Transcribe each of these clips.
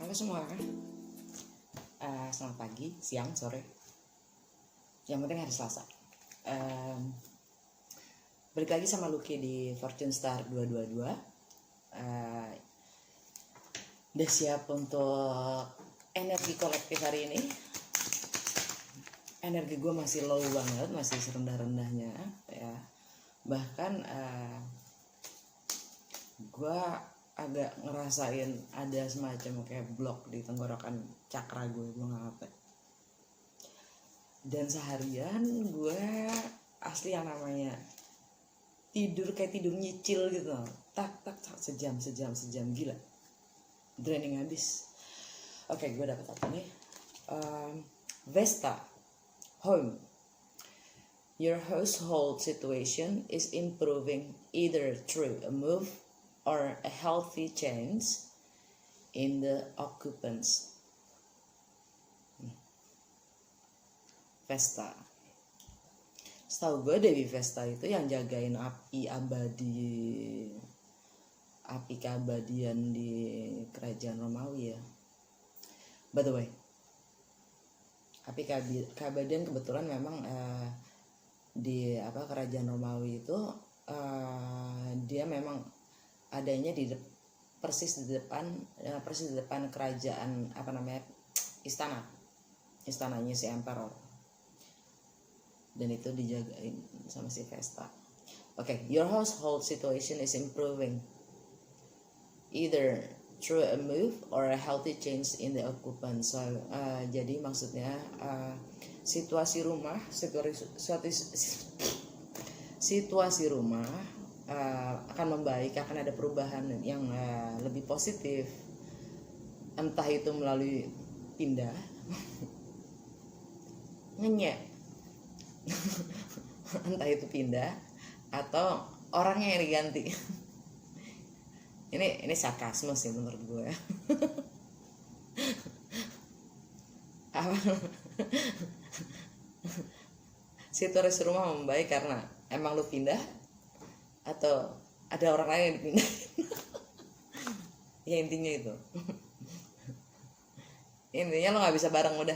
Halo semua, selamat pagi, siang, sore. Yang penting hari Selasa. Balik lagi sama Lucky di Fortune Star 222. Udah siap untuk energi kolektif hari ini. Energi gue masih low banget, masih serendah-rendahnya ya. Bahkan gue agak ngerasain ada semacam kayak blok di tenggorokan cakra gue nggak ngerti. Dan seharian gue asli yang namanya tidur kayak tidur nyicil gitu, tak sejam gila, draining habis. Oke, gue dapat apa nih? Vesta home. Your household situation is improving either through a move or a healthy change in the occupants. Vesta. Setahu gue Dewi Vesta itu yang jagain api keabadian di kerajaan Romawi ya. By the way, api keabadian kebetulan memang di kerajaan Romawi itu dia memang adanya persis di depan kerajaan istananya si emperor, dan itu dijagain sama si Vesta. Okay, your household situation is improving either through a move or a healthy change in the occupant. So jadi maksudnya situasi rumah akan membaik, akan ada perubahan yang lebih positif, entah itu melalui pindah entah itu pindah atau orangnya yang diganti. ini sarkasme sih menurut gue. Situasi rumah membaik karena emang lu pindah atau ada orang lain yang dipindah. Ya intinya itu. Intinya lo nggak bisa bareng udah.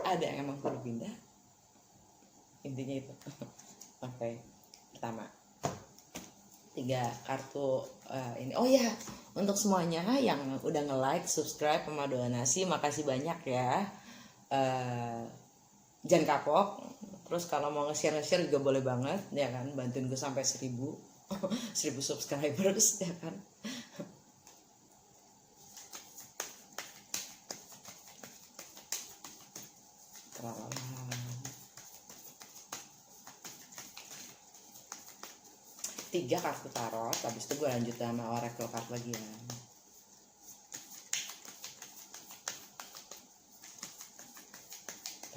Ada yang emang perlu pindah. Intinya itu. Oke, pertama 3 kartu ini. Oh ya, untuk semuanya yang udah nge-like, subscribe, sama donasi, makasih banyak ya. Jangan kapok. Terus kalau mau nge-share juga boleh banget ya kan, bantuin gue sampai 1000 subscribers ya kan. Tiga kartu tarot, habis itu gue lanjut sama oracle card lagi ya.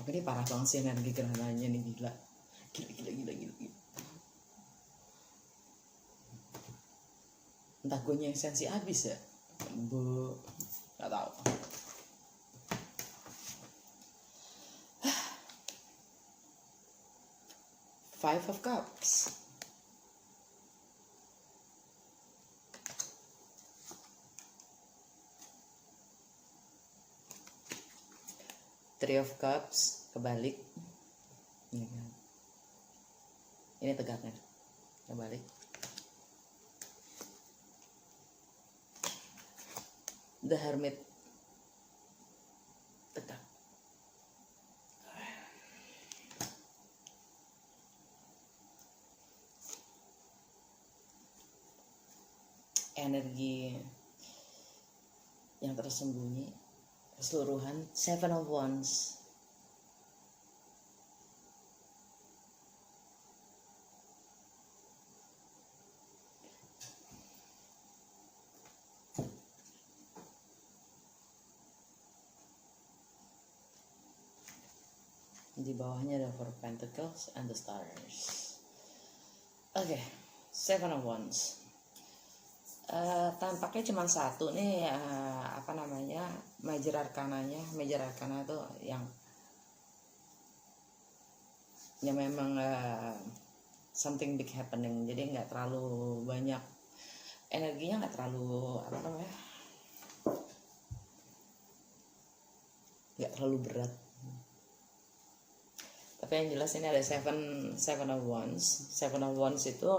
Tapi ini parah banget sih energi gerhananya nih, gila. Entah gue yang sensi abis ya, nggak tahu. Five of Cups. Three of Cups kebalik. Ini tegaknya kebalik. The Hermit tegak. Energi yang tersembunyi keseluruhan. Seven of Wands. Di bawahnya ada Four of Pentacles and the Stars. Oke, Seven of Wands. Tampaknya cuma satu nih Major Arcana-nya. Major Arcana itu yang memang something big happening, jadi nggak terlalu banyak energinya nggak terlalu nggak terlalu berat. Tapi yang jelas ini ada seven of wands itu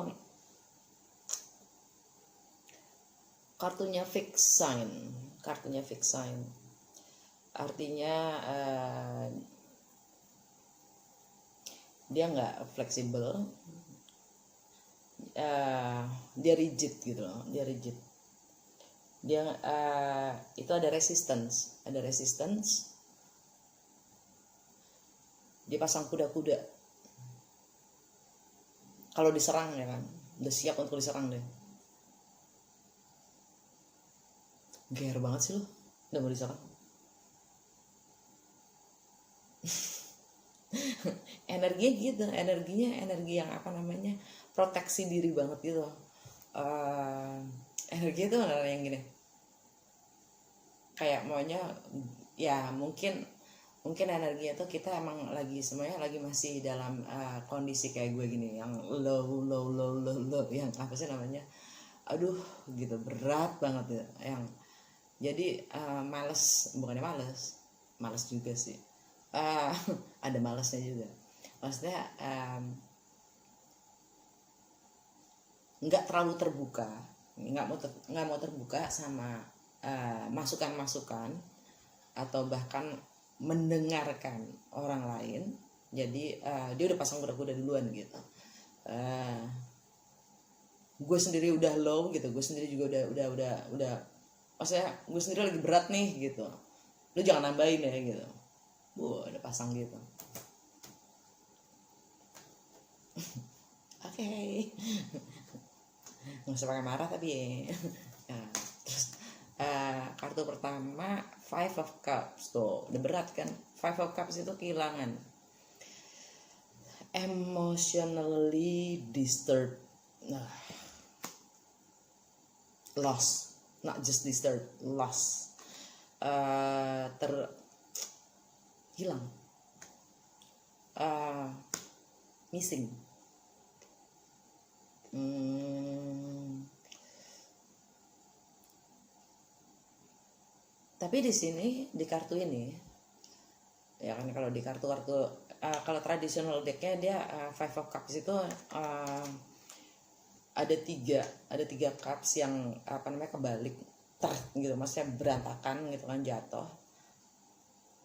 kartunya fixed sign. Artinya dia nggak fleksibel, dia rigid gitu loh, dia itu ada resistance, dia pasang kuda-kuda kalau diserang ya kan, udah siap untuk diserang deh. Gear banget sih lo, udah mau diserang. Energinya gitu, energi yang proteksi diri banget gitu. Energi itu yang gini, kayak maunya ya mungkin energinya tuh kita emang semuanya lagi masih dalam kondisi kayak gue gini, yang low, yang apa sih namanya, aduh gitu, berat banget ya, yang jadi bukannya males juga sih, ada malesnya juga, maksudnya nggak terlalu terbuka, nggak mau terbuka sama masukan atau bahkan mendengarkan orang lain. Jadi dia udah pasang kuda-kuda duluan gitu. Gue sendiri udah low gitu, gue sendiri juga udah maksudnya gue sendiri lagi berat nih gitu, lu jangan nambahin ya gitu. Gue udah pasang gitu. Oke. Nggak usah pakai marah tapi ya. Nah, terus kartu pertama Five of Cups, tuh udah berat kan. Five of Cups itu kehilangan, emotionally disturbed, loss, not just disturbed, loss, hilang, missing. Tapi di sini, di kartu ini ya kan, kalau di kartu kalau traditional decknya dia Five of Cups itu ada tiga cups yang kebalik gitu, maksudnya berantakan gitu kan, jatuh.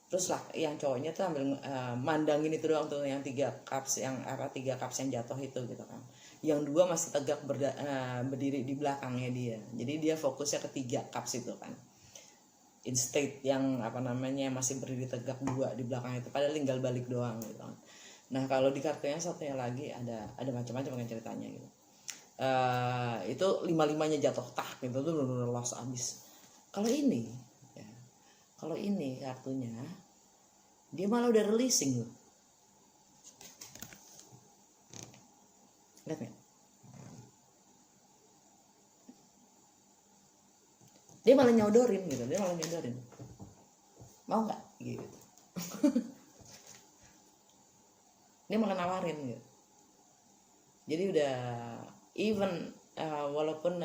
Terus lah yang cowoknya tuh ambil mandangin itu doang tuh, yang tiga cups yang jatuh itu gitu kan. Yang dua masih tegak berdiri di belakangnya dia. Jadi dia fokusnya ke tiga cups itu kan. Instead yang masih berdiri tegak dua di belakang itu, padahal tinggal balik doang gitu kan. Nah kalau di kartunya satunya lagi ada macam-macam kan ceritanya gitu. Itu 5-5-nya jatuh gitu tuh, bener-bener loss abis. Kalau ini kartunya dia malah udah releasing loh. Lihat nggak? Dia malah nyodorin gitu, mau nggak gitu. Dia malah nawarin gitu. Jadi udah even walaupun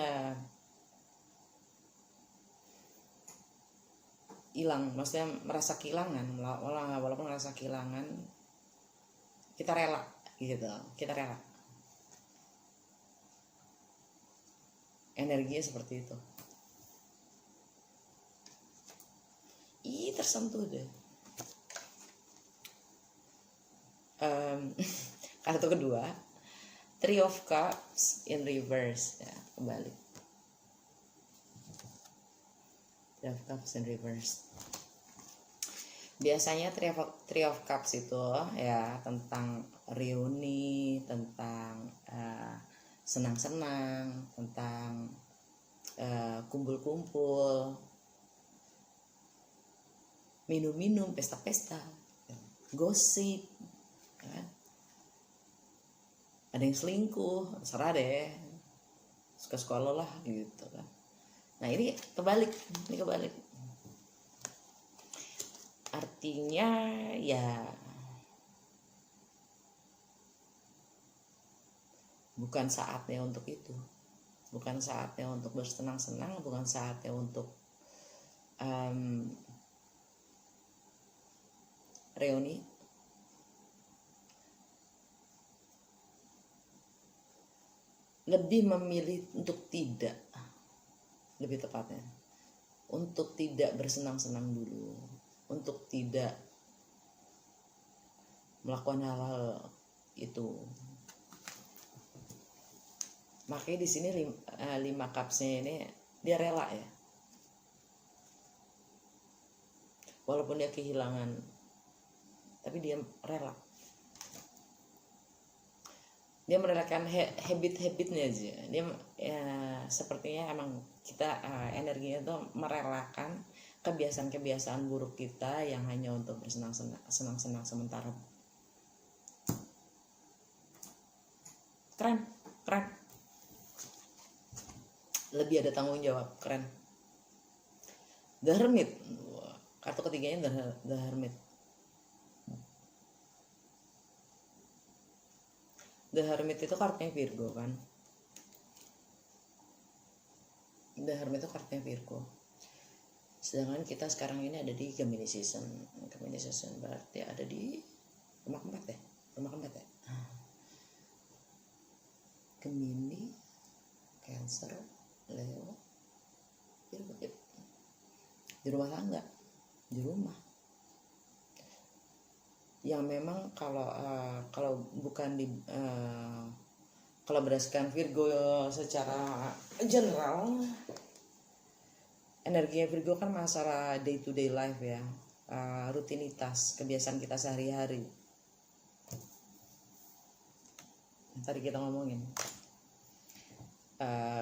hilang, maksudnya merasa kehilangan, walaupun merasa kehilangan, kita rela gitu, energinya seperti itu. Tersentuh deh. Kartu kedua Three of Cups in reverse ya, kembali. Three of Cups in reverse. Biasanya Three of Cups itu ya tentang reuni, tentang senang-senang, tentang kumpul-kumpul, minum-minum, pesta-pesta, gosip, kan? Ada yang selingkuh, serah deh, suka-suka lo lah gitu kan. Nah ini kebalik. Artinya ya bukan saatnya untuk itu. bukan saatnya untuk bersenang-senang, bukan saatnya untuk reuni. Lebih memilih untuk tidak, lebih tepatnya untuk tidak bersenang-senang dulu, untuk tidak melakukan hal-hal itu. Makanya di sini 5 cupsnya ini dia rela ya, walaupun dia kehilangan, tapi dia rela. Dia merelakan habit-habitnya aja. Dia sepertinya emang kita energinya itu merelakan kebiasaan-kebiasaan buruk kita yang hanya untuk bersenang-senang sementara. Keren. Lebih ada tanggung jawab, keren. The Hermit, kartu ketiganya The Hermit. The Hermit itu kartunya Virgo kan. The Hermit itu kartunya Virgo. Sedangkan kita sekarang ini ada di Gemini season. Gemini season berarti ada di rumah keempat ya. Gemini, Cancer, Leo, Virgo. Di rumah tangga, di rumah. Yang memang kalau bukan di kalau berdasarkan Virgo secara general, energinya Virgo kan masalah day to day life ya, rutinitas, kebiasaan kita sehari-hari. Tadi kita ngomongin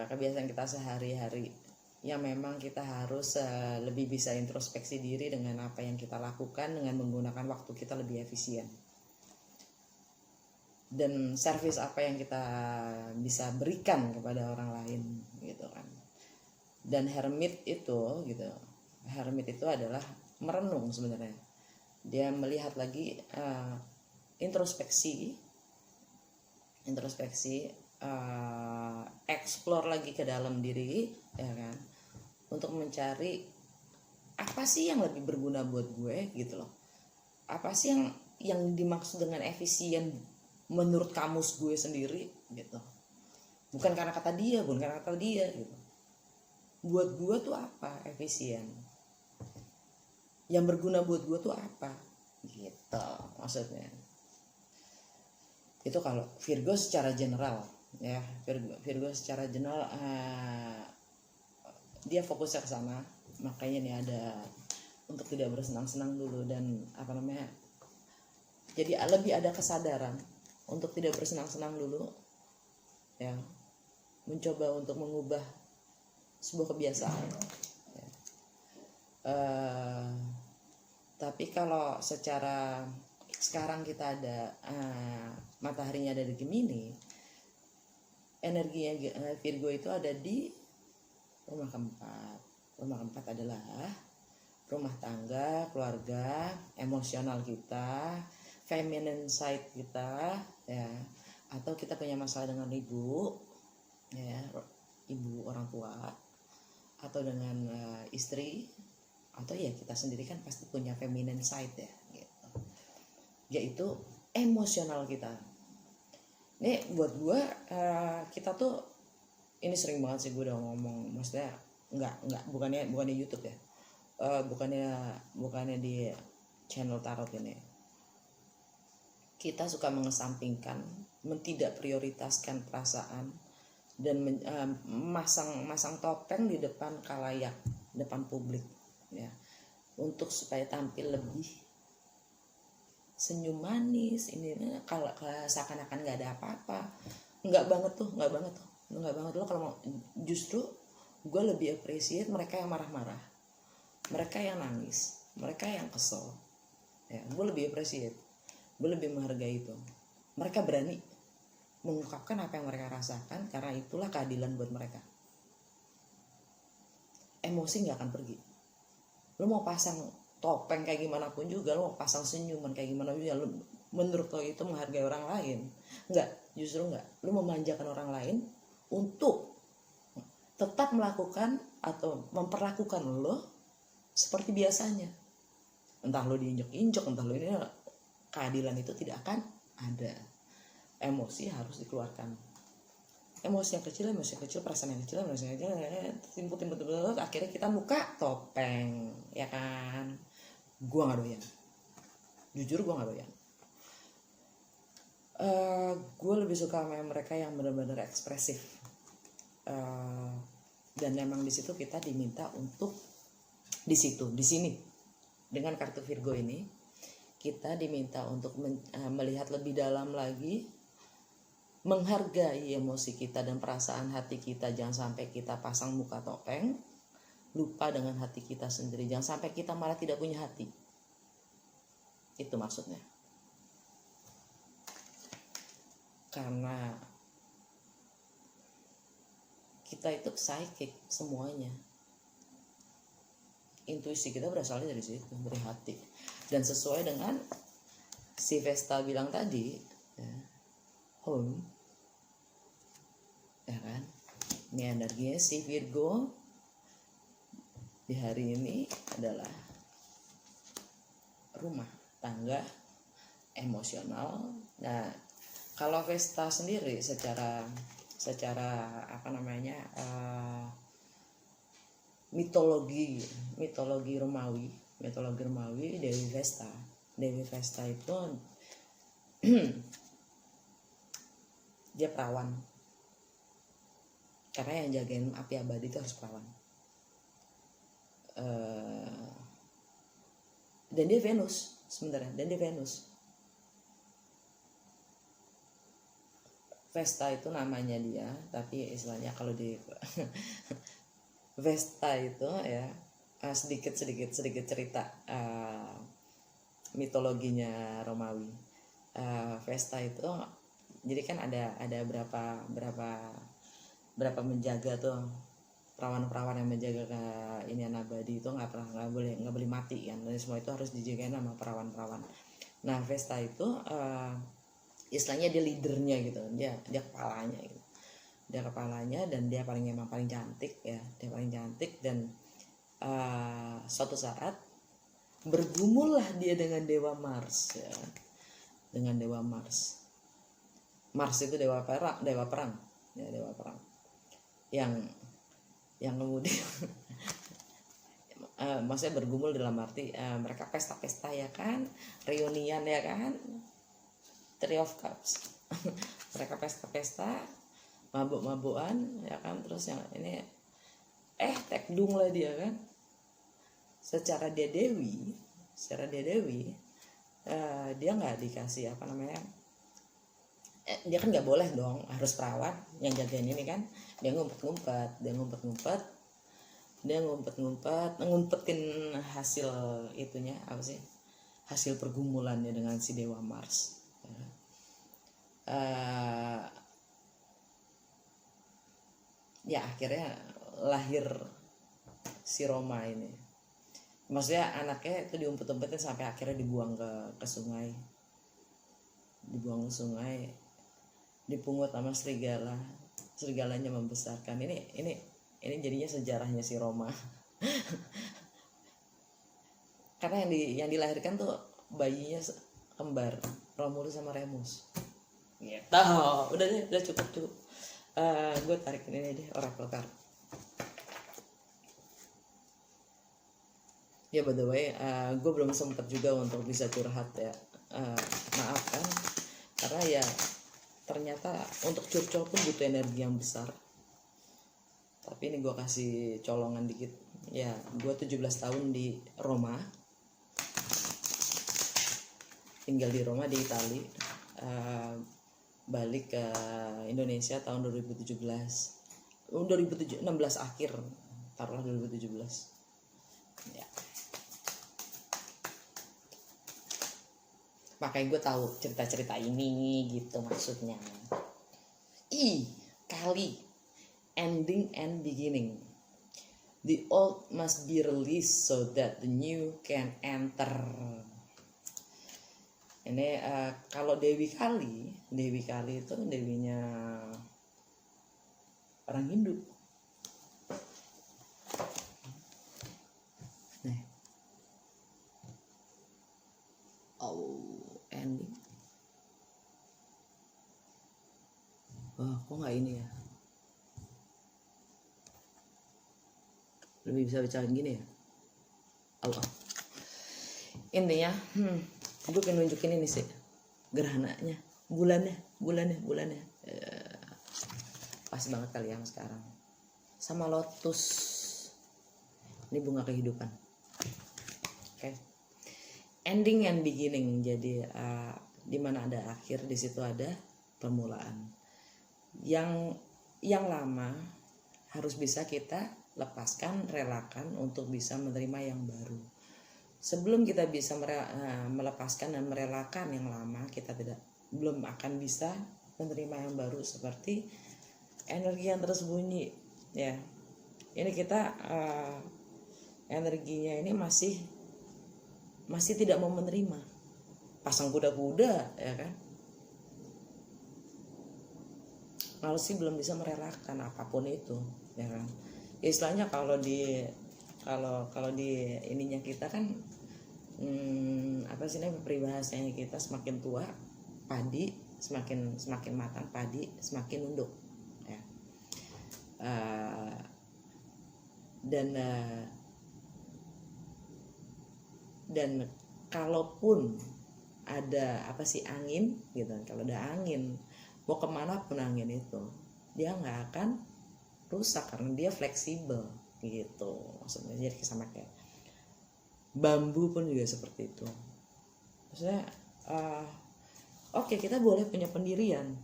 kebiasaan kita sehari-hari yang memang kita harus lebih bisa introspeksi diri dengan apa yang kita lakukan, dengan menggunakan waktu kita lebih efisien, dan service apa yang kita bisa berikan kepada orang lain gitu kan. Dan Hermit itu gitu, Hermit itu adalah merenung sebenarnya. Dia melihat lagi, introspeksi, explore lagi ke dalam diri ya kan, untuk mencari apa sih yang lebih berguna buat gue gitu loh. Apa sih yang dimaksud dengan efisien menurut kamus gue sendiri gitu. Bukan karena kata dia gitu. Buat gue tuh apa efisien? Yang berguna buat gue tuh apa? Gitu maksudnya. Itu kalau Virgo secara general ya, Virgo secara general dia fokusnya ke sana. Makanya nih ada untuk tidak bersenang-senang dulu, dan jadi lebih ada kesadaran untuk tidak bersenang-senang dulu ya, mencoba untuk mengubah sebuah kebiasaan ya. Tapi kalau secara sekarang kita ada mataharinya ada di Gemini, energinya Virgo itu ada di rumah keempat. Rumah keempat adalah rumah tangga, keluarga, emosional kita, feminine side kita ya, atau kita punya masalah dengan ibu ya, ibu orang tua, atau dengan istri, atau ya kita sendiri kan pasti punya feminine side ya gitu. Yaitu emosional kita. Ini buat gue kita tuh ini sering banget sih gue udah ngomong, maksudnya bukannya YouTube ya, bukannya di channel tarot ini. Kita suka mengesampingkan, tidak prioritaskan perasaan, dan masang topeng di depan khalayak, depan publik ya, untuk supaya tampil lebih senyum manis. Ini kalau seakan-akan nggak ada apa-apa. Nggak banget tuh lo kalau mau. Justru gue lebih appreciate mereka yang marah-marah, mereka yang nangis, mereka yang kesel ya. Gue lebih appreciate, gue lebih menghargai itu. Mereka berani mengungkapkan apa yang mereka rasakan, karena itulah keadilan buat mereka. Emosi nggak akan pergi. Lo mau pasang topeng kayak gimana pun juga, lo mau pasang senyuman kayak gimana juga, lo menurut lo itu menghargai orang lain? Enggak, justru enggak. Lo memanjakan orang lain untuk tetap melakukan atau memperlakukan lo seperti biasanya. Entah lo diinjek-injek, entah lo ini, keadilan itu tidak akan ada. Emosi harus dikeluarkan. Emosi yang kecil, perasaan yang kecil, timbul, akhirnya kita buka topeng, ya kan? Gua nggak doyan. Jujur gua nggak doyan. Gue lebih suka sama mereka yang benar-benar ekspresif. Dan memang di situ kita diminta untuk di sini dengan kartu Virgo ini kita diminta untuk melihat lebih dalam lagi, menghargai emosi kita dan perasaan hati kita. Jangan sampai kita pasang muka topeng, lupa dengan hati kita sendiri. Jangan sampai kita malah tidak punya hati. Itu maksudnya. Karena kita itu psychic semuanya. Intuisi kita berasalnya dari situ, dari hati. Dan sesuai dengan si Vesta bilang tadi, ya, home, ya kan? Ini energinya si Virgo di hari ini adalah rumah tangga emosional. Nah, kalau Vesta sendiri secara mitologi Romawi Dewi Vesta itu dia perawan, karena yang jagain api abadi itu harus perawan. Dan dia Venus sebenarnya, Vesta itu namanya dia, tapi istilahnya kalau di Vesta itu ya sedikit cerita mitologinya Romawi. Vesta itu jadi kan ada berapa menjaga tuh, perawan-perawan yang menjaga ini abadi itu nggak boleh mati kan, dan semua itu harus dijagain sama perawan-perawan. Nah, Vesta itu istilahnya dia leadernya gitu, dia kepalanya gitu. Dia kepalanya dan dia paling cantik ya, dan suatu saat bergumullah dia dengan dewa Mars ya. Mars itu dewa perang yang kemudian maksudnya bergumul dalam arti mereka pesta ya kan, reunian ya kan, Three of Cups. Mereka pesta mabuk-mabukan ya kan, terus yang ini tekdung lah dia kan. Secara dia dewi dia nggak dikasih dia kan nggak boleh dong, harus perawat yang jagain ini kan. Dia ngumpetin hasil itunya hasil pergumulannya dengan si dewa Mars. Ya akhirnya lahir si Roma ini. Maksudnya anaknya itu diumpet-umpetin sampai akhirnya dibuang ke sungai. Dipungut sama serigalanya membesarkan. Ini jadinya sejarahnya si Roma. Karena yang dilahirkan tuh bayinya kembar, Romulus sama Remus. Gitu. Udah cukup. Gue tarik ini deh, oracle card. Ya by the way, gue belum sempat juga untuk bisa curhat ya. Maaf kan, karena ya ternyata untuk curcol pun butuh energi yang besar. Tapi ini gue kasih colongan dikit. Ya, gue 17 tahun di Roma, tinggal di Roma di Itali, balik ke Indonesia tahun 2016 akhir, taruhlah 2017 ya. Makanya gue tahu cerita-cerita ini gitu maksudnya. Kali ending and beginning. The old must be released so that the new can enter. Ini kalau Dewi Kali itu dewinya orang Hindu. ending. Oh, kok nggak ini ya? Lebih bisa bacain gini ya? Allah. Intinya, gue pengen nunjukin ini sih, gerhananya, bulannya. Pas banget kali yang sekarang. Sama lotus. Ini bunga kehidupan. Oke. Ending and beginning. Jadi di mana ada akhir, di situ ada permulaan. Yang lama harus bisa kita lepaskan, relakan untuk bisa menerima yang baru. Sebelum kita bisa melepaskan dan merelakan yang lama, kita belum akan bisa menerima yang baru, seperti energi yang tersembunyi ya. Ini kita energinya ini masih tidak mau menerima, pasang kuda-kuda ya kan. Kalau sih belum bisa merelakan apapun itu ya kan. Istilahnya kalau di ininya kita kan apa sih namanya, peribahasanya kita, semakin tua padi semakin matang, padi semakin nunduk ya. Dan kalaupun ada angin gitu, kalau ada angin mau kemana pun angin itu, dia nggak akan rusak karena dia fleksibel gitu maksudnya. Jadi sama kayak bambu pun juga seperti itu. Maksudnya oke, kita boleh punya pendirian,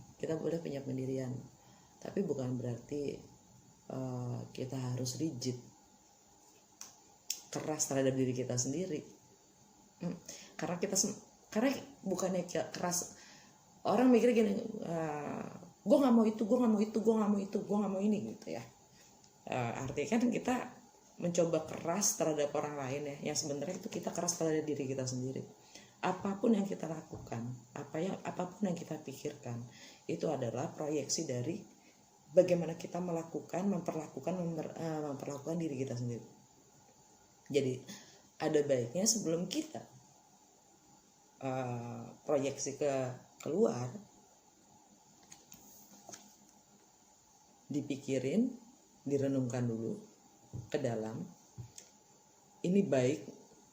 tapi bukan berarti kita harus rigid, keras terhadap diri kita sendiri. Karena bukannya keras. Orang mikir gini, gue nggak mau itu, gue nggak mau ini gitu ya. Artinya kan kita mencoba keras terhadap orang lain ya, yang sebenarnya itu kita keras terhadap diri kita sendiri. Apapun yang kita lakukan, apapun yang kita pikirkan, itu adalah proyeksi dari bagaimana kita memperlakukan diri kita sendiri. Jadi ada baiknya sebelum kita proyeksi keluar, dipikirin, direnungkan dulu ke dalam, ini baik,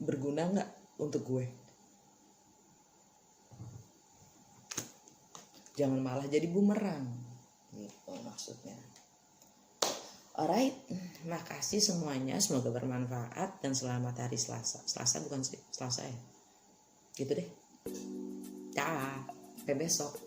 berguna nggak untuk gue. Jangan malah jadi bumerang gitu maksudnya. Alright, makasih semuanya, semoga bermanfaat dan selamat hari Selasa. Selasa bukan sih, Selasa ya, gitu deh. Dah, sampai besok.